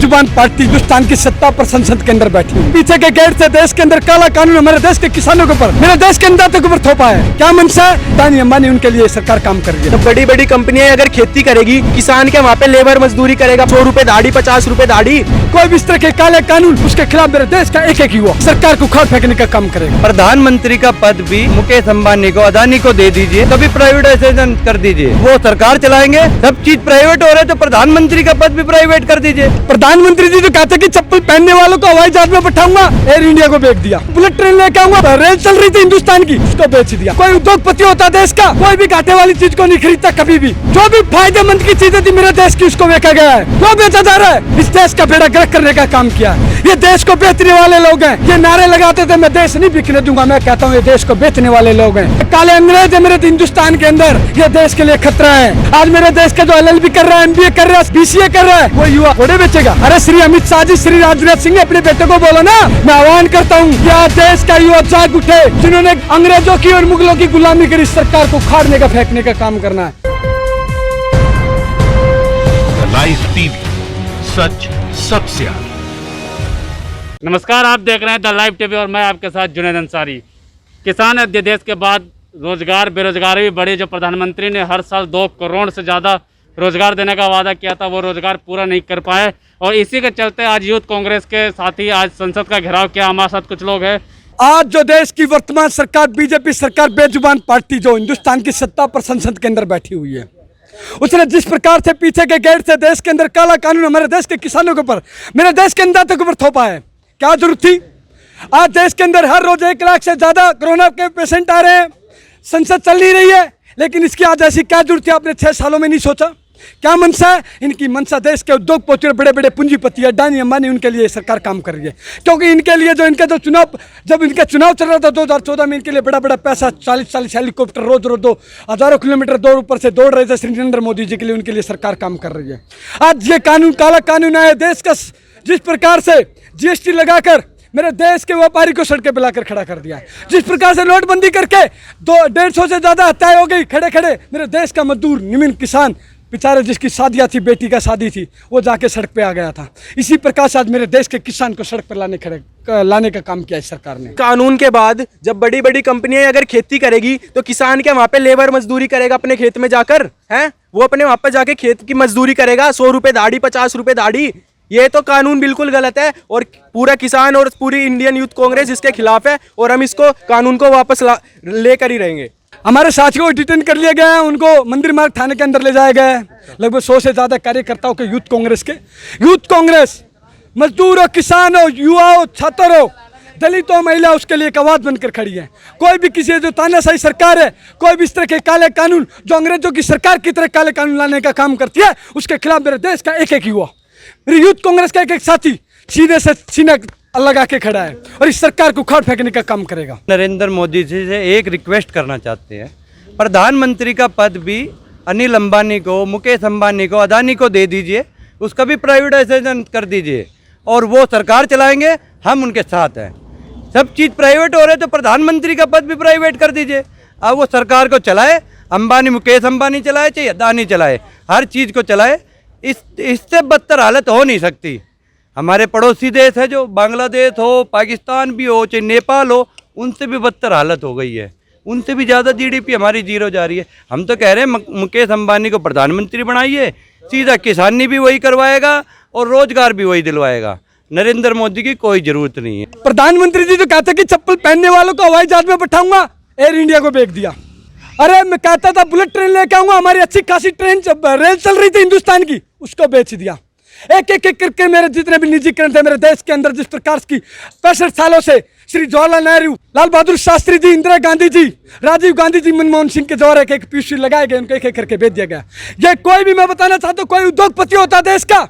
बेजुबान party Hindustan की सत्ता पर संसद के अंदर बैठी हुई, पीछे के गेट से देश के अंदर काला कानून हमारे देश के किसानों के ऊपर, मेरे देश के अन्नदाता के ऊपर थोपा है। क्या मनसा है? अदानी अंबानी उनके लिए सरकार काम कर रही है। तो बड़ी बड़ी कंपनियां अगर खेती करेगी, किसान के वहाँ पे लेबर मजदूरी करेगा, 100 रुपए दाढ़ी, 50 रुपए दाढ़ी। कोई भी इस तरह के काले कानून, उसके खिलाफ मेरे देश का एक एक युवा सरकार को उखाड़ फेंकने का काम करेगा। प्रधानमंत्री का पद भी मुकेश अंबानी को, अदानी को दे दीजिए, कभी प्राइवेटाइजेशन कर दीजिए, वो सरकार चलाएंगे। सब चीज प्राइवेट हो रहे तो प्रधानमंत्री का पद भी प्राइवेट कर दीजिए। प्रधानमंत्री जी तो कहते कि चप्पल पहनने वालों को हवाई जहाज में बैठाऊंगा, एयर इंडिया को बेच दिया। बुलेट ट्रेन लेके आऊंगा, रेल चल रही थी हिंदुस्तान की, उसको बेच दिया। कोई उद्योगपति होता देश का, कोई भी घाटे वाली चीज को नहीं खरीदता कभी भी। जो भी फायदेमंद की चीजें थी मेरे देश की, उसको बेचा गया है। क्यों बेचा जा रहा है? इस देश का बेड़ा गर्क करने का काम किया है। ये देश को बेचने वाले लोग हैं। ये नारे लगाते थे मैं देश नहीं बिकने दूंगा, मैं कहता हूँ ये देश को बेचने वाले लोग हैं। काले अंग्रेज है मेरे हिंदुस्तान के अंदर, ये देश के लिए खतरा है। आज मेरे देश का जो LLB कर रहा है, MBA कर रहा है, BCA कर रहा है, वो युवा घोड़े बेचेगा। अरे श्री अमित शाह जी, श्री राजनाथ सिंह अपने बेटे को बोलो ना। मैं आह्वान करता हूँ कि आज देश का युवा जाग उठे, जिन्होंने अंग्रेजों की और मुगलों की गुलामी करी, सरकार को उखाड़ने का, फेंकने का काम करना है। लाइव टीवी, सच सबसे आगे। नमस्कार, आप देख रहे हैं द लाइव टीवी और मैं आपके साथ जुनैद अंसारी। किसान अध्यादेश के बाद रोजगार बेरोजगारी भी बढ़ी। जो प्रधानमंत्री ने हर साल 2 करोड़ से ज़्यादा रोजगार देने का वादा किया था, वो रोजगार पूरा नहीं कर पाए और इसी के चलते आज यूथ कांग्रेस के साथी आज संसद का घेराव किया। हमारे साथ कुछ लोग हैं। आज जो देश की वर्तमान सरकार बीजेपी सरकार, बेजुबान पार्टी जो हिंदुस्तान की सत्ता पर संसद के अंदर बैठी हुई है, उसने जिस प्रकार से पीछे के गेट से देश के अंदर काला कानून हमारे देश के किसानों के ऊपर, मेरे देश के अन्नदाता के ऊपर थोपा है। क्या जरूरत थी? आज देश के अंदर हर रोज 1 लाख से ज्यादा कोरोना के पेशेंट आ रहे हैं, संसद चल नहीं रही है, लेकिन इसकी आज ऐसी क्या जरूरत थी? आपने 6 सालों में नहीं सोचा? क्या मनसा है? इनकी मनसा देश के उद्योगपति और बड़े बड़े पूंजीपति अदानी अंबानी, उनके लिए सरकार काम कर रही है। क्योंकि इनके लिए जो इनका जो चुनाव, जब इनका चुनाव चल रहा था 2014 में, इनके लिए बड़ा बड़ा पैसा, 40 हेलीकॉप्टर रोज 2 हज़ारों किलोमीटर दौड़ ऊपर से दौड़ रहे थे श्री नरेंद्र मोदी जी के लिए, उनके लिए सरकार काम कर रही है। आज ये कानून, काला कानून आया देश का, जिस प्रकार से GST लगाकर मेरे देश के व्यापारी को सड़कें पे लाकर खड़ा कर दिया है, जिस प्रकार से नोटबंदी करके 150 से ज्यादा हत्याएं हो गई, खड़े खड़े मेरे देश का मजदूर निमिन किसान बेचारे, जिसकी शादियाँ थी, बेटी का शादी थी, वो जाके सड़क पे आ गया था। इसी प्रकार से आज मेरे देश के किसान को सड़क पर लाने का काम किया है सरकार ने। कानून के बाद जब बड़ी बड़ी कंपनियां अगर खेती करेगी, तो किसान के वहाँ पे लेबर मजदूरी करेगा अपने खेत में जाकर, है वो अपने वहाँ पे जाके खेत की मजदूरी करेगा, 100 रुपए दाढ़ी, 50 रुपए दाढ़ी। ये तो कानून बिल्कुल गलत है और पूरा किसान और पूरी इंडियन यूथ कांग्रेस इसके खिलाफ है और हम इसको कानून को वापस लेकर ही रहेंगे। हमारे साथियों को डिटेन कर लिया गया है, उनको मंदिर मार्ग थाने के अंदर ले जाया गया है। लगभग 100 से ज्यादा कार्यकर्ताओं के यूथ कांग्रेस मजदूर हो, किसान हो, युवा हो, छात्र हो, दलित हो, महिला, उसके लिए एक आवाज बनकर खड़ी है। कोई भी किसी जो तानाशाही सरकार है, कोई भी इस तरह के काले कानून जो अंग्रेजों की सरकार की तरह काले कानून लाने का काम करती है, उसके खिलाफ मेरे देश का एक एक युवा, मेरी यूथ कांग्रेस का एक एक साथी सीधे से सीना लगा के खड़ा है और इस सरकार को उखाड़ फेंकने का काम करेगा। नरेंद्र मोदी जी से एक रिक्वेस्ट करना चाहते हैं, प्रधानमंत्री का पद भी अनिल अंबानी को, मुकेश अंबानी को, अदानी को दे दीजिए, उसका भी प्राइवेटाइजेशन कर दीजिए और वो सरकार चलाएंगे। हम उनके साथ हैं। सब चीज़ प्राइवेट हो रहे तो प्रधानमंत्री का पद भी प्राइवेट कर दीजिए। अब वो सरकार को चलाए, अंबानी, मुकेश अंबानी चलाए चाहे अदानी चलाए, हर चीज़ को चलाए। इससे बदतर हालत हो नहीं सकती। हमारे पड़ोसी देश है जो बांग्लादेश हो, पाकिस्तान भी हो, चाहे नेपाल हो, उनसे भी बदतर हालत हो गई है। उनसे भी ज़्यादा GDP हमारी जीरो जा रही है। हम तो कह रहे हैं मुकेश अंबानी को प्रधानमंत्री बनाइए, सीधा किसानी भी वही करवाएगा और रोजगार भी वही दिलवाएगा। नरेंद्र मोदी की कोई जरूरत नहीं है। प्रधानमंत्री जी तो कहते कि चप्पल पहनने वालों को हवाई जहाज में बैठाऊंगा, एयर इंडिया को बेच दिया। अरे मैं कहता था बुलेट ट्रेन लेके आऊंगा, हमारी अच्छी खासी ट्रेन रेल चल रही थी हिंदुस्तान की, उसको बेच दिया। एक एक करके मेरे जितने भी निजीकरण थे मेरे देश के अंदर, जिस प्रकार की 65 सालों से श्री जवाहरलाल नेहरू, लाल बहादुर शास्त्री जी, इंदिरा गांधी जी, राजीव गांधी जी, मनमोहन सिंह के द्वारा एक पीयूष लगाए गए, उनको एक एक करके बेच दिया गया। ये कोई भी, मैं बताना चाहता हूँ, कोई उद्योगपति होता देश का,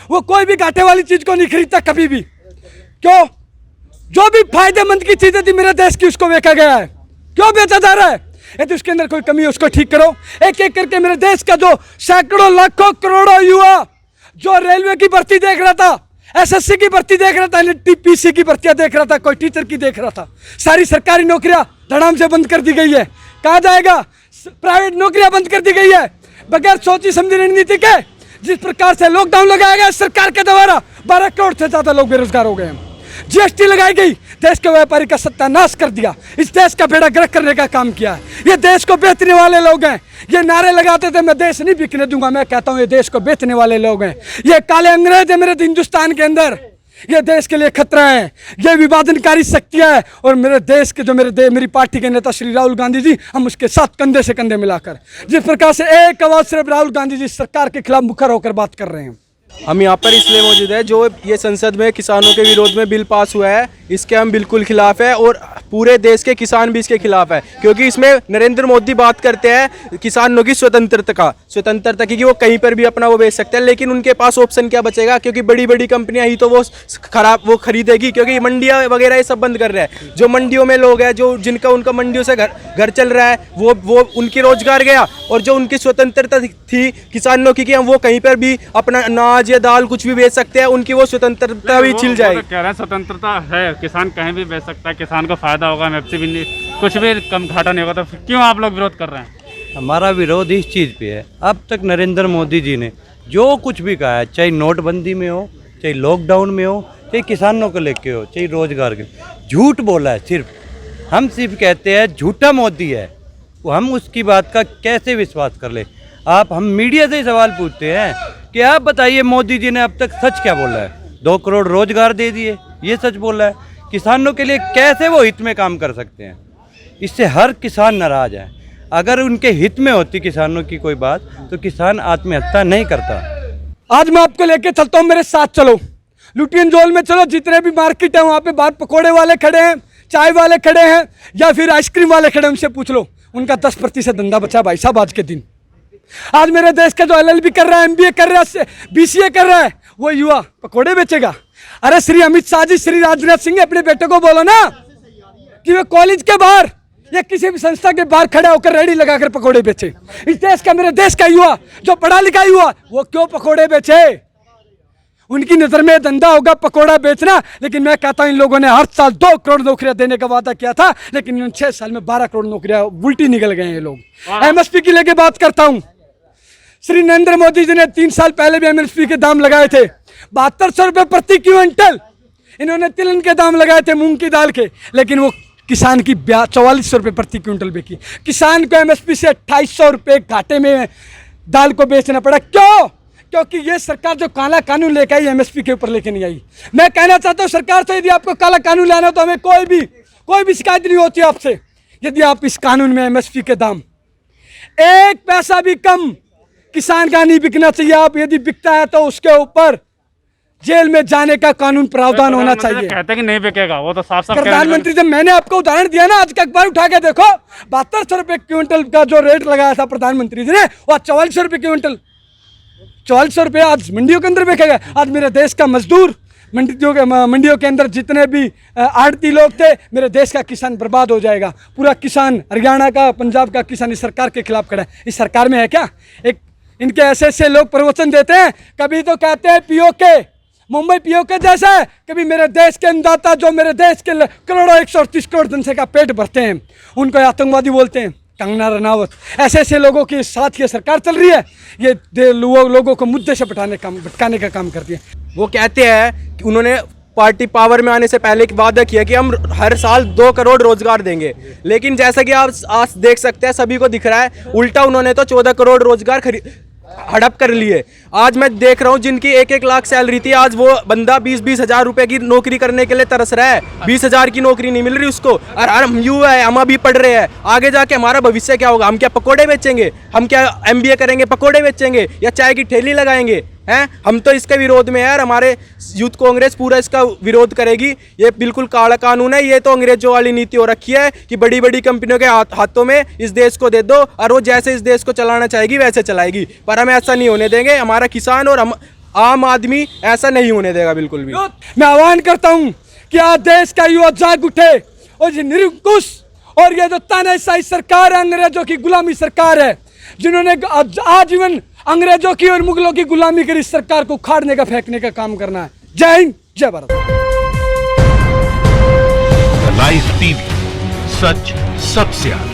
वो कोई भी घाटे वाली चीज को नहीं खरीदता कभी भी। क्यों? जो भी फायदेमंद की चीजें थी मेरे देश की, उसको बेचा गया है। क्यों बेचा जा रहा है? यदि उसके अंदर कोई कमी है उसको ठीक करो। एक एक करके मेरे देश का जो सैकड़ों लाखों करोड़ों युवा जो रेलवे की भर्ती देख रहा था, SSC की भर्ती देख रहा था, TPC की भर्तियां देख रहा था, कोई टीचर की देख रहा था, सारी सरकारी नौकरियां धड़ाम से बंद कर दी गई है। कहा जाएगा प्राइवेट नौकरियां बंद कर दी गई है बगैर सोची समझी रणनीति के। जिस प्रकार से लॉकडाउन लगाया गया सरकार के द्वारा 12 करोड़ से ज्यादा लोग बेरोजगार हो गए हैं। जीएसटी लगाई गई, देश के व्यापारी का सत्यानाश कर दिया, इस देश का बेड़ा गर्क करने का काम किया है। ये देश को बेचने वाले लोग हैं। ये नारे लगाते थे मैं देश नहीं बिकने दूंगा, मैं कहता हूँ ये देश को बेचने वाले लोग हैं। ये काले अंग्रेज है मेरे हिंदुस्तान के अंदर, ये देश के लिए खतरा है, ये विभाजनकारी शक्तियां है। और मेरे देश के जो मेरी पार्टी के नेता श्री राहुल गांधी जी, हम उसके साथ कंधे से कंधे मिलाकर जिस प्रकार से एक आवाज सिर्फ राहुल गांधी जी सरकार के खिलाफ मुखर होकर बात कर रहे हैं। हम यहाँ पर इसलिए मौजूद है, जो ये संसद में किसानों के विरोध में बिल पास हुआ है इसके हम बिल्कुल खिलाफ है, और पूरे देश के किसान भी इसके खिलाफ है। क्योंकि इसमें नरेंद्र मोदी बात करते हैं किसानों की स्वतंत्रता की, कि वो कहीं पर भी अपना वो बेच सकते हैं, लेकिन उनके पास ऑप्शन क्या बचेगा? क्योंकि बड़ी बड़ी कंपनियां ही तो वो खरीदेगी, क्योंकि मंडियां वगैरह ये सब बंद कर रहे हैं। जो मंडियों में लोग हैं, जो जिनका उनका मंडियों से घर चल रहा है, वो उनकी रोजगार गया। और जो उनकी स्वतंत्रता थी किसानों की, कि हम वो कहीं पर भी अपना अनाज या दाल कुछ भी बेच सकते हैं, उनकी वो स्वतंत्रता भी छिल जाएगी। कह रहे हैं स्वतंत्रता है, किसान कहीं भी बेच सकता है, किसान को फायदा होगा, एमएसपी भी नहीं, कुछ भी कम घाटा नहीं होगा, तो क्यों आप लोग विरोध कर रहे हैं? हमारा विरोध इस चीज़ पे है, अब तक नरेंद्र मोदी जी ने जो कुछ भी कहा है, चाहे नोटबंदी में हो, चाहे लॉकडाउन में हो, चाहे किसानों को लेके हो, चाहे रोजगार के, झूठ बोला है सिर्फ। हम सिर्फ कहते हैं झूठा मोदी है, वो हम उसकी बात का कैसे विश्वास कर ले? हम मीडिया से ही सवाल पूछते हैं कि आप बताइए मोदी जी ने अब तक सच क्या बोला है? 2 करोड़ रोजगार दे दिए, ये सच बोला है। किसानों के लिए कैसे वो हित में काम कर सकते हैं? इससे हर किसान नाराज है। अगर उनके हित में होती किसानों की कोई बात, तो किसान आत्महत्या नहीं करता। आज मैं आपको लेके चलता हूँ, मेरे साथ चलो, लुटियन जोल में चलो। जितने भी मार्केट है वहाँ पे बाहर पकोड़े वाले खड़े हैं, चाय वाले खड़े हैं, या फिर आइसक्रीम वाले खड़े हैं, उनसे पूछ लो, उनका 10% धंधा बचा भाई साहब आज के दिन। आज मेरे देश का जो LLB कर रहा है, MBA कर रहा है, BCA कर रहा है, वो युवा पकोड़े बेचेगा? अरे श्री अमित शाह जी, श्री राजनाथ सिंह अपने बेटे को बोलो ना कि वे कॉलेज के बाहर या किसी भी संस्था के बाहर खड़े होकर रेडी लगाकर पकोड़े बेचे। इस देश का, मेरे देश का युवा जो पढ़ा लिखा युवा, वो क्यों पकोड़े बेचे? उनकी नजर में धंधा होगा पकोड़ा बेचना। लेकिन मैं कहता हूं इन लोगों ने हर साल 2 करोड़ नौकरियां देने का वादा किया था, लेकिन इन 6 साल में 12 करोड़ नौकरियां उल्टी निकल गए हैं लोग। MSP की लेके बात करता हूं, श्री नरेंद्र मोदी जी ने 3 साल पहले भी MSP के दाम लगाए थे 7200 रुपये प्रति क्विंटल। इन्होंने तिलहन के दाम लगाए थे मूंग की दाल के, लेकिन वो किसान की 4400 रुपये प्रति क्विंटल बिकी। किसान को MSP से 2800 रुपये घाटे में दाल को बेचना पड़ा। क्यों? क्योंकि ये सरकार जो काला कानून लेके आई MSP के ऊपर लेके नहीं आई। मैं कहना चाहता हूँ सरकार से, यदि आपको काला कानून लाना हो तो हमें कोई भी शिकायत नहीं होती आपसे, यदि आप इस कानून में MSP के दाम 1 पैसा भी कम किसान का नहीं बिकना चाहिए। आप यदि बिकता है तो उसके ऊपर जेल में जाने का कानून प्रावधान होना चाहिए। कहते हैं कि नहीं बिकेगा, वो तो साफ साफ प्रधानमंत्री, जब मैंने आपको उदाहरण दिया ना, आज का अखबार उठा के देखो, 7200 रुपये क्विंटल का जो रेट लगाया था प्रधानमंत्री जी ने, वो 4400 रुपये क्विंटल, 4400 रुपये आज मंडियों के अंदर बिकेगा। आज मेरे देश का मजदूर, मंडियों के अंदर जितने भी आड़ती लोग थे, मेरे देश का किसान बर्बाद हो जाएगा। पूरा किसान, हरियाणा का, पंजाब का किसान इस सरकार के खिलाफ खड़ा है। इस सरकार में है क्या? एक इनके ऐसे लोग प्रवचन देते हैं, कभी तो कहते हैं POK, मुंबई POK जैसा है, कभी मेरे देश के अन्नदाता जो मेरे देश के करोड़ों 138 करोड़ जनता का पेट भरते हैं, उनको आतंकवादी बोलते हैं। कंगना रनावत, ऐसे लोगों के साथ ये सरकार चल रही है। ये लोगों को मुद्दे से भटकाने का काम करती है। वो कहते हैं कि उन्होंने पार्टी पावर में आने से पहले एक वादा किया कि हम हर साल 2 करोड़ रोजगार देंगे, लेकिन जैसा कि आप आज देख सकते हैं, सभी को दिख रहा है, उल्टा उन्होंने तो 14 करोड़ रोजगार हड़प कर लिए। आज मैं देख रहा हूँ जिनकी 1-1 लाख सैलरी थी, आज वो बंदा 20-20 हजार रुपए की नौकरी करने के लिए तरस रहा है। 20 हजार की नौकरी नहीं मिल रही उसको। और हम युवा है, हम अभी पढ़ रहे हैं, आगे जाके हमारा भविष्य क्या होगा? हम क्या पकोड़े बेचेंगे? हम क्या MBA करेंगे पकोड़े बेचेंगे, या चाय की ठेली लगाएंगे? हैं, हम तो इसके विरोध में है, और हमारे यूथ कांग्रेस पूरा इसका विरोध करेगी। ये बिल्कुल काला कानून है। ये तो अंग्रेजों वाली नीति हो रखी है कि बड़ी बड़ी कंपनियों के हाथों में इस देश को दे दो, और वो जैसे इस देश को चलाना चाहेगी वैसे चलाएगी। पर हम ऐसा नहीं होने देंगे। हमारा किसान और हम आम आदमी ऐसा नहीं होने देगा बिल्कुल भी। मैं आह्वान करता हूं कि आज देश का युवा जाग उठे, और ये निरंकुश और ये जो तानाशाही सरकार है, अंग्रेजों की गुलामी सरकार है, जिन्होंने आजीवन अंग्रेजों की और मुगलों की गुलामी कर इस सरकार को उखाड़ने का, फेंकने का काम करना है। जय हिंद, जय भारत। लाइव टीवी, सच सबसे आगे।